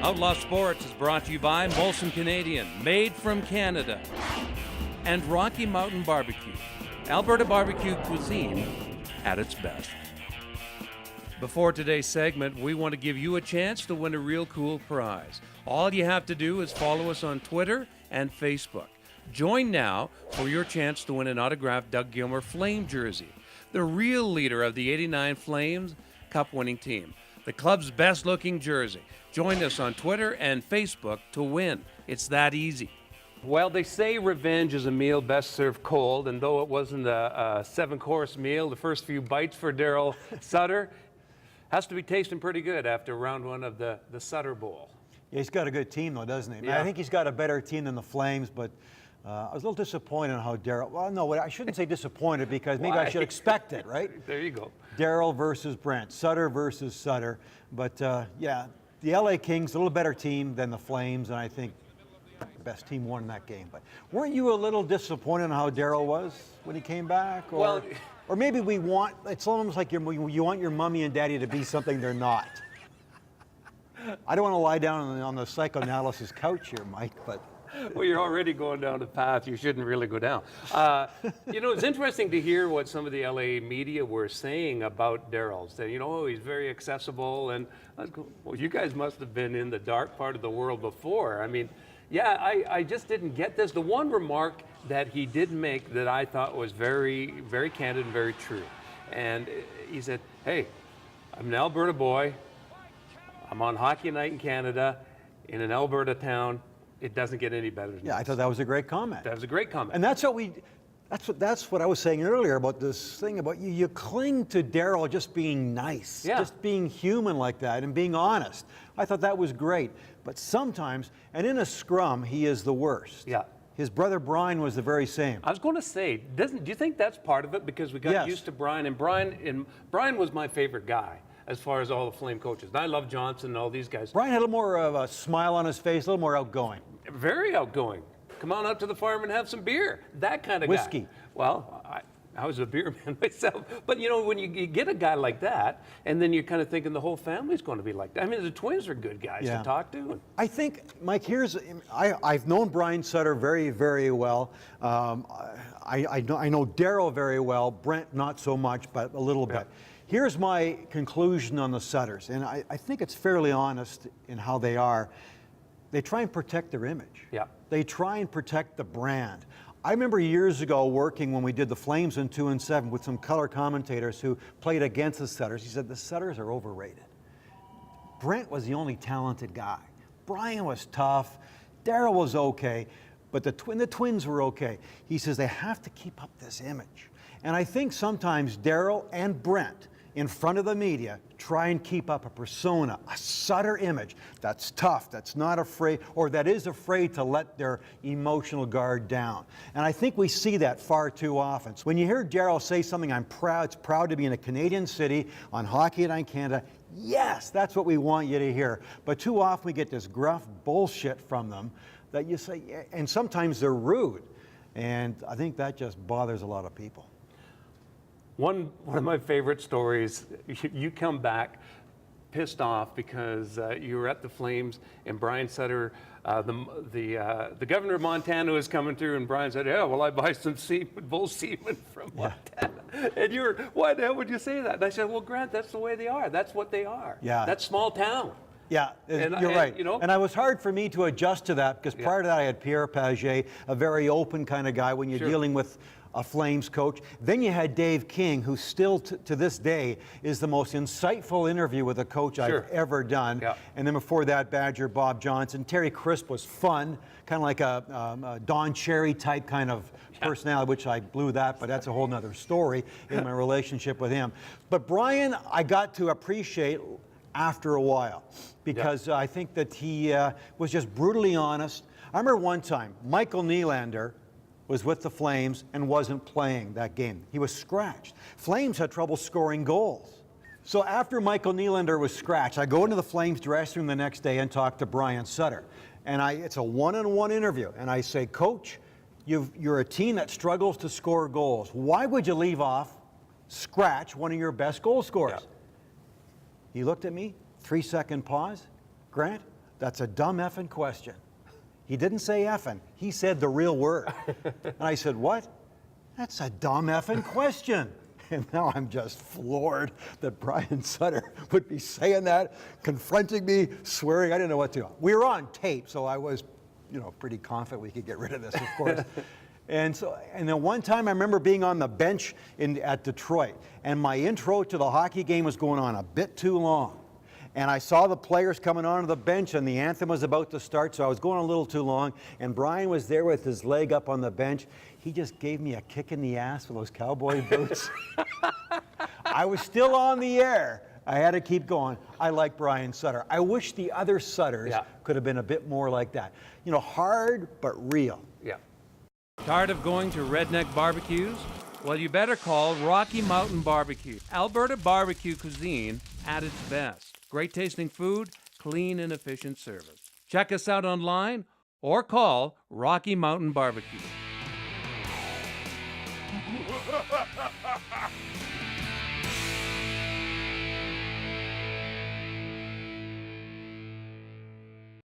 Outlaw Sports is brought to you by Molson Canadian, made from Canada, and Rocky Mountain Barbecue, Alberta barbecue cuisine at its best. Before today's segment, we want to give you a chance to win a real cool prize. All you have to do is follow us on Twitter and Facebook. Join now for your chance to win an autographed Doug Gilmer Flame jersey, the real leader of the '89 Flames Cup-winning team, the club's best-looking jersey. Join us on Twitter and Facebook to win. It's that easy. Well, they say revenge is a meal best served cold, and though it wasn't a seven-course meal, the first few bites for Darryl Sutter has to be tasting pretty good after round one of the Sutter Bowl. Yeah, he's got a good team, though, doesn't he? Yeah. I think he's got a better team than the Flames, but I was a little disappointed on how Darryl. Well, no, I shouldn't say disappointed because maybe I should expect it, right? There you go. Darryl versus Brent, Sutter versus Sutter. But yeah, the LA Kings, a little better team than the Flames, and I think the best team won that game. But weren't you a little disappointed in how Darryl was when he came back? Or maybe it's almost like you want your mommy and daddy to be something they're not. I don't want to lie down on the psychoanalysis couch here, Mike, but. Well, you're already going down the path you shouldn't really go down. It's interesting to hear what some of the LA media were saying about Darryl. Saying, he's very accessible, and I was going, well, you guys must have been in the dark part of the world before. I mean, yeah, I just didn't get this. The one remark that he did make that I thought was very, very candid and very true, and he said, "Hey, I'm an Alberta boy. I'm on Hockey Night in Canada, in an Alberta town. It doesn't get any better than this." Yeah, I thought that was a great comment. That was a great comment. And that's what I was saying earlier about this thing about you cling to Darryl just being nice, just being human like that and being honest. I thought that was great. But sometimes, and in a scrum, he is the worst. Yeah. His brother Brian was the very same. I was going to say, do you think that's part of it? Because we got used to Brian, and Brian was my favorite guy as far as all the Flame coaches. And I love Johnson and all these guys. Brian had a little more of a smile on his face, a little more outgoing. Very outgoing. Come on out to the farm and have some beer. That kind of Whiskey. guy. Well, I was a beer man myself. But, when you get a guy like that, and then you're kind of thinking the whole family's going to be like that. I mean, the twins are good guys to talk to. I think, Mike, I've known Brian Sutter very, very well. I know Darryl very well. Brent, not so much, but a little bit. Here's my conclusion on the Sutters, and I think it's fairly honest in how they are. They try and protect their image. Yeah. They try and protect the brand. I remember years ago working when we did the Flames in 2 and 7 with some color commentators who played against the Sutters. He said the Sutters are overrated. Brent was the only talented guy. Brian was tough. Darryl was okay, but the twins were okay. He says they have to keep up this image. And I think sometimes Darryl and Brent, in front of the media, try and keep up a persona, a Sutter image that's tough, that's not afraid, or that is afraid to let their emotional guard down. And I think we see that far too often. So when you hear Darryl say something, it's proud to be in a Canadian city on Hockey Night in Canada, yes, that's what we want you to hear. But too often we get this gruff bullshit from them that you say, and sometimes they're rude. And I think that just bothers a lot of people. One of my favorite stories, you come back pissed off because you were at the Flames and Brian Sutter, the governor of Montana was coming through, and Brian said, "Yeah, well, I buy some bull semen from Montana." And you were, "Why the hell would you say that?" And I said, "Well, Grant, that's the way they are. That's what they are. Yeah. That's small town." Yeah, you're right. And it was hard for me to adjust to that because prior to that I had Pierre Paget, a very open kind of guy when you're dealing with a Flames coach. Then you had Dave King, who still to this day is the most insightful interview with a coach I've ever done. Yeah. And then before that, Badger Bob Johnson. Terry Crisp was fun, kind of like a Don Cherry type kind of personality, which I blew that, but that's a whole nother story in my relationship with him. But Brian, I got to appreciate after a while because I think that he was just brutally honest. I remember one time, Michael Nylander was with the Flames and wasn't playing that game. He was scratched. Flames had trouble scoring goals. So after Michael Nylander was scratched, I go into the Flames dressing room the next day and talk to Brian Sutter. And it's a one-on-one interview. And I say, "Coach, you're a team that struggles to score goals. Why would you leave off, scratch one of your best goal scorers?" He looked at me, 3-second pause. "Grant, That's a dumb effing question. He didn't say effing. He said the real word. And I said, what? That's a dumb effing question. And now I'm just floored that Brian Sutter would be saying that, confronting me, swearing. I didn't know what to do. We were on tape, so I was, pretty confident we could get rid of this, of course. And then one time I remember being on the bench at Detroit, and my intro to the hockey game was going on a bit too long. And I saw the players coming onto the bench, and the anthem was about to start, so I was going a little too long. And Brian was there with his leg up on the bench. He just gave me a kick in the ass with those cowboy boots. I was still on the air. I had to keep going. I like Brian Sutter. I wish the other Sutters could have been a bit more like that. Hard but real. Yeah. Tired of going to redneck barbecues? Well, you better call Rocky Mountain Barbecue. Alberta barbecue cuisine at its best. Great tasting food, clean and efficient service. Check us out online or call Rocky Mountain Barbecue.